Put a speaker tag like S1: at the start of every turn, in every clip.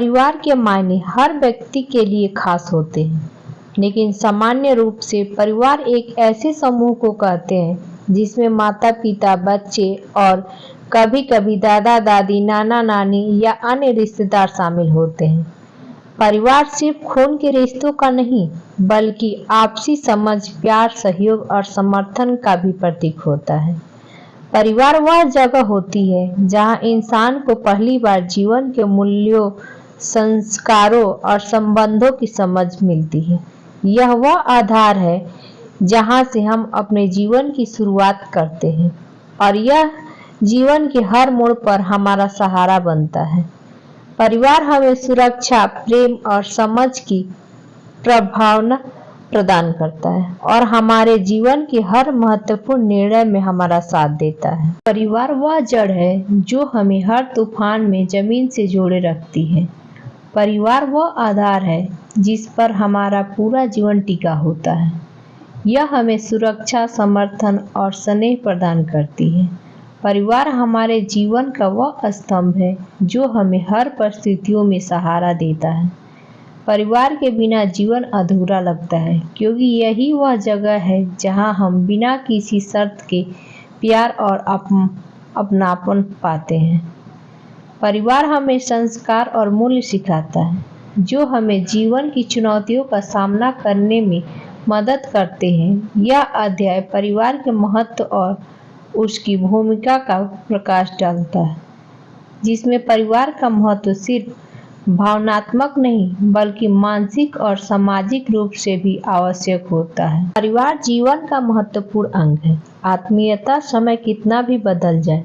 S1: परिवार के मायने हर व्यक्ति के लिए खास होते हैं, लेकिन सामान्य रूप से परिवार एक ऐसे समूह को कहते हैं जिसमें माता पिता, बच्चे और कभी-कभी दादा दादी, नाना नानी या अन्य रिश्तेदार शामिल होते हैं। परिवार सिर्फ खून के रिश्तों का नहीं, बल्कि आपसी समझ, प्यार, सहयोग और समर्थन का भी प्रतीक होता है। परिवार वह जगह होती है जहाँ इंसान को पहली बार जीवन के मूल्यों, संस्कारों और संबंधों की समझ मिलती है। यह वह आधार है जहाँ से हम अपने जीवन की शुरुआत करते हैं और यह जीवन के हर मोड़ पर हमारा सहारा बनता है। परिवार हमें सुरक्षा, प्रेम और समझ की प्रभावना प्रदान करता है और हमारे जीवन के हर महत्वपूर्ण निर्णय में हमारा साथ देता है। परिवार वह जड़ है जो हमें हर तूफान में जमीन से जोड़े रखती है। परिवार वह आधार है जिस पर हमारा पूरा जीवन टिका होता है। यह हमें सुरक्षा, समर्थन और स्नेह प्रदान करती है। परिवार हमारे जीवन का वह स्तंभ है जो हमें हर परिस्थितियों में सहारा देता है। परिवार के बिना जीवन अधूरा लगता है, क्योंकि यही वह जगह है जहां हम बिना किसी शर्त के प्यार और अपनापन पाते हैं। परिवार हमें संस्कार और मूल्य सिखाता है, जो हमें जीवन की चुनौतियों का सामना करने में मदद करते हैं। यह अध्याय परिवार के महत्व और उसकी भूमिका का प्रकाश डालता है, जिसमें परिवार का महत्व सिर्फ भावनात्मक नहीं, बल्कि मानसिक और सामाजिक रूप से भी आवश्यक होता है। परिवार जीवन का महत्वपूर्ण अंग है। आत्मीयता समय कितना भी बदल जाए,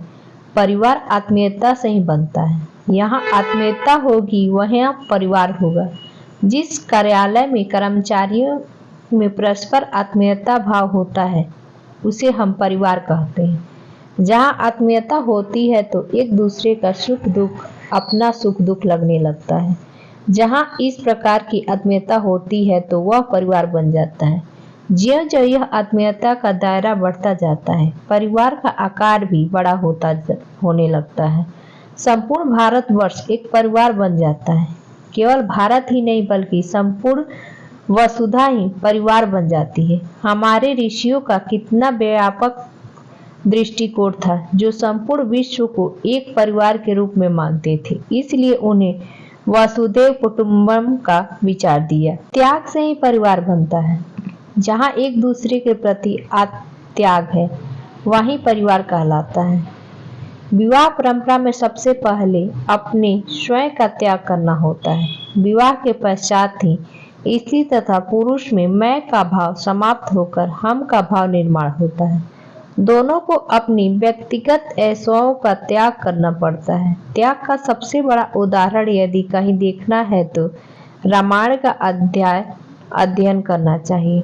S1: परिवार आत्मीयता से ही बनता है। यहाँ आत्मीयता होगी वहाँ परिवार होगा। जिस कार्यालय में कर्मचारियों में परस्पर आत्मीयता भाव होता है, उसे हम परिवार कहते हैं। जहाँ आत्मीयता होती है तो एक दूसरे का सुख दुख अपना सुख दुख लगने लगता है। जहाँ इस प्रकार की आत्मीयता होती है तो वह परिवार बन जाता है। ज्यों-ज्यों यह आत्मीयता का दायरा बढ़ता जाता है, परिवार का आकार भी बड़ा होने लगता है। संपूर्ण भारतवर्ष एक परिवार बन जाता है। केवल भारत ही नहीं, बल्कि संपूर्ण वसुधा ही परिवार बन जाती है। हमारे ऋषियों का कितना व्यापक दृष्टिकोण था, जो संपूर्ण विश्व को एक परिवार के रूप में मानते थे। इसलिए उन्हें वसुधैव कुटुंबकम का विचार दिया। त्याग से ही परिवार बनता है। जहाँ एक दूसरे के प्रति त्याग है, वहीं परिवार कहलाता है। विवाह परंपरा में सबसे पहले अपने स्वयं का त्याग करना होता है। विवाह के पश्चात ही स्त्री तथा पुरुष में मैं का भाव समाप्त होकर हम का भाव निर्माण होता है। दोनों को अपनी व्यक्तिगत ऐशों का त्याग करना पड़ता है। त्याग का सबसे बड़ा उदाहरण यदि कहीं देखना है तो रामायण का अध्ययन करना चाहिए,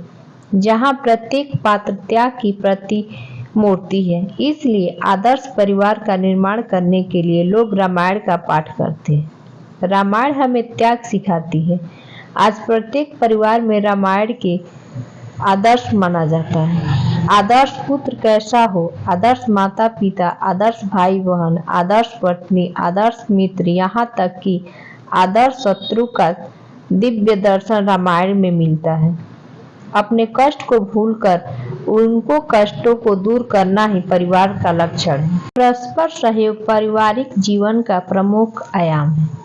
S1: जहाँ प्रत्येक पात्र त्याग की प्रतिमूर्ति है। इसलिए आदर्श परिवार का निर्माण करने के लिए लोग रामायण का पाठ करते हैं। रामायण हमें त्याग सिखाती है। आज प्रत्येक परिवार में रामायण के आदर्श माना जाता है। आदर्श पुत्र कैसा हो, आदर्श माता पिता, आदर्श भाई बहन, आदर्श पत्नी, आदर्श मित्र, यहाँ तक कि आदर्श शत्रु का दिव्य दर्शन रामायण में मिलता है। अपने कष्ट को भूलकर उनको कष्टों को दूर करना ही परिवार का लक्षण है। परस्पर सहयोग पारिवारिक जीवन का प्रमुख आयाम है।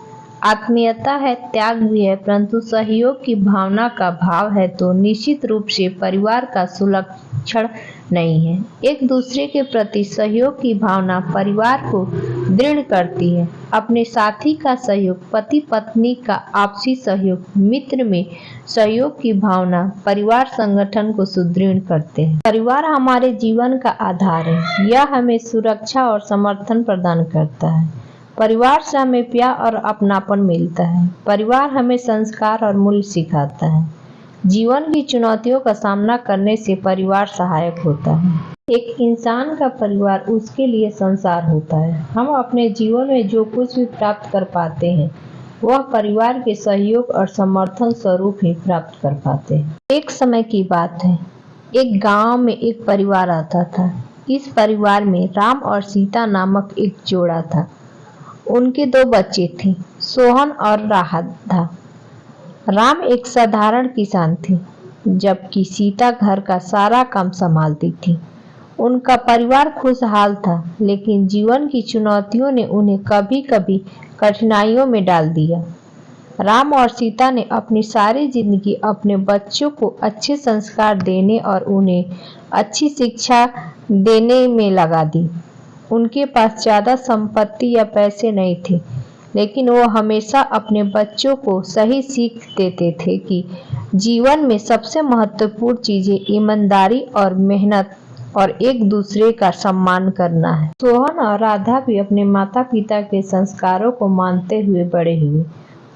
S1: आत्मीयता है, त्याग भी है, परंतु सहयोग की भावना का भाव है तो निश्चित रूप से परिवार का सुलक्षण नहीं है। एक दूसरे के प्रति सहयोग की भावना परिवार को दृढ़ करती है। अपने साथी का सहयोग, पति पत्नी का आपसी सहयोग, मित्र में सहयोग की भावना परिवार संगठन को सुदृढ़ करते हैं। परिवार हमारे जीवन का आधार है। यह हमें सुरक्षा और समर्थन प्रदान करता है। परिवार से हमें प्यार और अपनापन मिलता है। परिवार हमें संस्कार और मूल्य सिखाता है। जीवन की चुनौतियों का सामना करने से परिवार सहायक होता है। एक इंसान का परिवार उसके लिए संसार होता है। हम अपने जीवन में जो कुछ भी प्राप्त कर पाते हैं, वह परिवार के सहयोग और समर्थन स्वरूप ही प्राप्त कर पाते हैं। एक समय की बात है, एक गांव में एक परिवार आता था। इस परिवार में राम और सीता नामक एक जोड़ा था। उनके 2 बच्चे थे, सोहन और राधा। राम एक साधारण किसान थे, जबकि सीता घर का सारा काम संभालती थी। उनका परिवार खुशहाल था, लेकिन जीवन की चुनौतियों ने उन्हें कभी-कभी कठिनाइयों में डाल दिया। राम और सीता ने अपनी सारी जिंदगी अपने बच्चों को अच्छे संस्कार देने और उन्हें अच्छी शिक्षा देने में लगा दी। उनके पास ज्यादा संपत्ति या पैसे नहीं थे, लेकिन वो हमेशा अपने बच्चों को सही सीख देते थे कि जीवन में सबसे महत्वपूर्ण चीजें ईमानदारी और मेहनत और एक दूसरे का सम्मान करना है। सोहन और राधा भी अपने माता पिता के संस्कारों को मानते हुए बड़े हुए।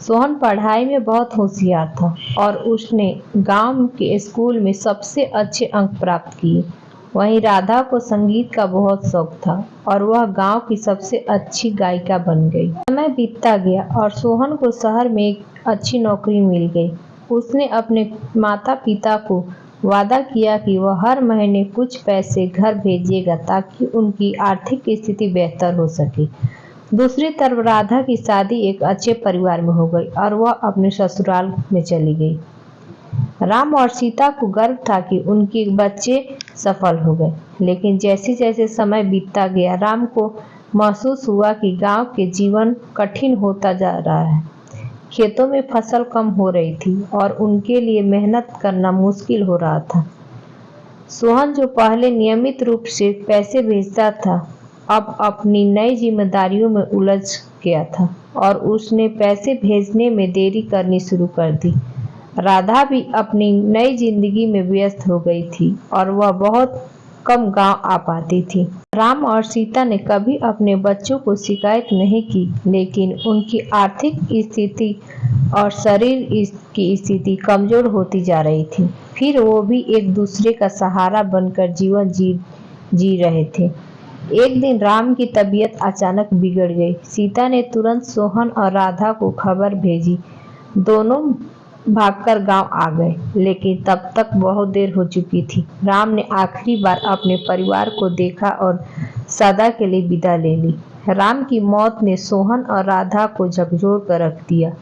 S1: सोहन पढ़ाई में बहुत होशियार था और उसने गांव के स्कूल में सबसे अच्छे अंक प्राप्त किए। वहीं राधा को संगीत का बहुत शौक था और वह गांव की सबसे अच्छी गायिका बन गई। समय बीतता गया और सोहन को शहर में एक अच्छी नौकरी मिल गई। उसने अपने माता पिता को वादा किया कि वह हर महीने कुछ पैसे घर भेजेगा ताकि उनकी आर्थिक स्थिति बेहतर हो सके। दूसरी तरफ राधा की शादी एक अच्छे परिवार में हो गई और वह अपने ससुराल में चली गई। राम और सीता को गर्व था कि उनके बच्चे सफल हो गए, लेकिन जैसे जैसे समय बीतता गया, राम को महसूस हुआ कि गांव के जीवन कठिन होता जा रहा है। खेतों में फसल कम हो रही थी और उनके लिए मेहनत करना मुश्किल हो रहा था। सोहन, जो पहले नियमित रूप से पैसे भेजता था, अब अपनी नई जिम्मेदारियों में उलझ गया था और उसने पैसे भेजने में देरी करनी शुरू कर दी। राधा भी अपनी नई जिंदगी में व्यस्त हो गई थी और वह बहुत कम गांव आ पाती थी। राम और सीता ने कभी अपने बच्चों को शिकायत नहीं की, लेकिन उनकी आर्थिक स्थिति और शरीर की स्थिति कमजोर होती जा रही थी। फिर वो भी एक दूसरे का सहारा बनकर जीवन जी रहे थे। एक दिन राम की तबीयत अचानक बिगड़ गई। सीता ने तुरंत सोहन और राधा को खबर भेजी। दोनों भागकर गांव आ गए, लेकिन तब तक बहुत देर हो चुकी थी। राम ने आखिरी बार अपने परिवार को देखा और सदा के लिए विदा ले ली। राम की मौत ने सोहन और राधा को झकझोर कर रख दिया।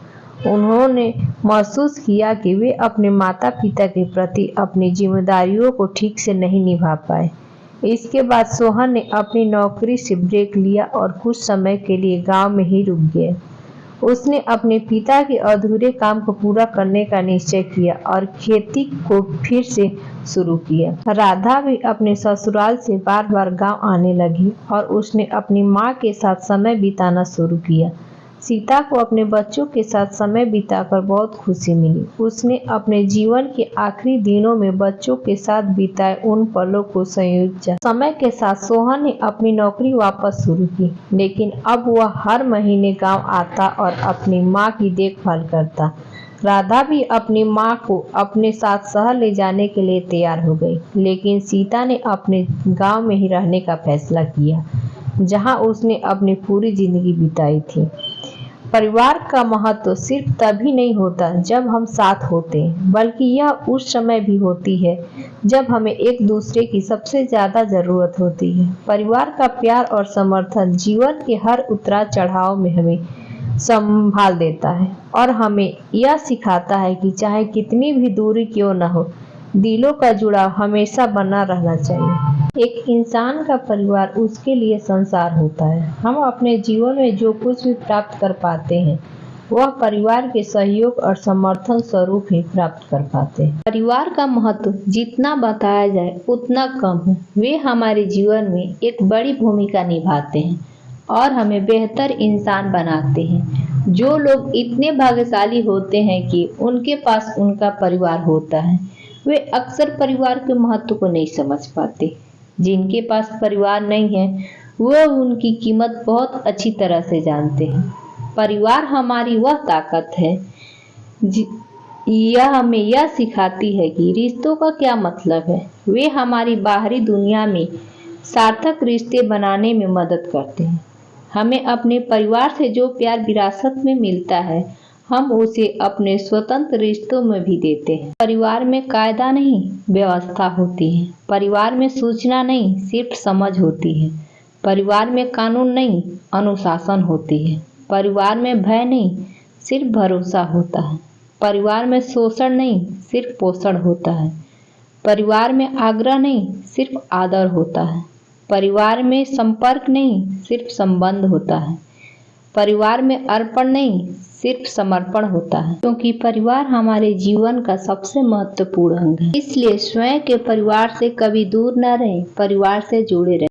S1: उन्होंने महसूस किया कि वे अपने माता पिता के प्रति अपनी जिम्मेदारियों को ठीक से नहीं निभा पाए। इसके बाद सोहन ने अपनी नौकरी से ब्रेक लिया और कुछ समय के लिए गांव में ही रुक गया। उसने अपने पिता के अधूरे काम को पूरा करने का निश्चय किया और खेती को फिर से शुरू किया। राधा भी अपने ससुराल से बार बार गांव आने लगी और उसने अपनी माँ के साथ समय बिताना शुरू किया। सीता को अपने बच्चों के साथ समय बिताकर बहुत खुशी मिली। उसने अपने जीवन के आखिरी दिनों में बच्चों के साथ बिताए उन पलों को संयोजा। समय के साथ सोहन ने अपनी नौकरी वापस शुरू की, लेकिन अब वह हर महीने गांव आता और अपनी मां की देखभाल करता। राधा भी अपनी मां को अपने साथ शहर ले जाने के लिए तैयार हो गई, लेकिन सीता ने अपने गांव में ही रहने का फैसला किया, जहां उसने अपनी पूरी जिंदगी बिताई थी। परिवार का महत्व सिर्फ तभी नहीं होता जब हम साथ होते हैं, बल्कि यह उस समय भी होती है जब हमें एक दूसरे की सबसे ज्यादा जरूरत होती है। परिवार का प्यार और समर्थन जीवन के हर उतार चढ़ाव में हमें संभाल देता है और हमें यह सिखाता है कि चाहे कितनी भी दूरी क्यों न हो, दिलों का जुड़ाव हमेशा बना रहना चाहिए। एक इंसान का परिवार उसके लिए संसार होता है। हम अपने जीवन में जो कुछ भी प्राप्त कर पाते हैं, वह परिवार के सहयोग और समर्थन स्वरूप ही प्राप्त कर पाते हैं। परिवार का महत्व जितना बताया जाए उतना कम है। वे हमारे जीवन में एक बड़ी भूमिका निभाते हैं और हमें बेहतर इंसान बनाते हैं। जो लोग इतने भाग्यशाली होते हैं कि उनके पास उनका परिवार होता है, वे अक्सर परिवार के महत्व को नहीं समझ पाते। जिनके पास परिवार नहीं है, वह उनकी कीमत बहुत अच्छी तरह से जानते हैं। परिवार हमारी वह ताकत है, यह हमें यह सिखाती है कि रिश्तों का क्या मतलब है। वे हमारी बाहरी दुनिया में सार्थक रिश्ते बनाने में मदद करते हैं। हमें अपने परिवार से जो प्यार विरासत में मिलता है, हम उसे अपने स्वतंत्र रिश्तों में भी देते हैं। परिवार में कायदा नहीं, व्यवस्था होती है। परिवार में सूचना नहीं, सिर्फ समझ होती है। परिवार में कानून नहीं, अनुशासन होती है। परिवार में भय नहीं, सिर्फ भरोसा होता है। परिवार में शोषण नहीं, सिर्फ पोषण होता है। परिवार में आग्रह नहीं, सिर्फ आदर होता है। परिवार में संपर्क नहीं, सिर्फ संबंध होता है। परिवार में अर्पण नहीं, सिर्फ समर्पण होता है। क्योंकि परिवार हमारे जीवन का सबसे महत्वपूर्ण अंग है। इसलिए स्वयं के परिवार से कभी दूर न रहें, परिवार से जुड़े रहें।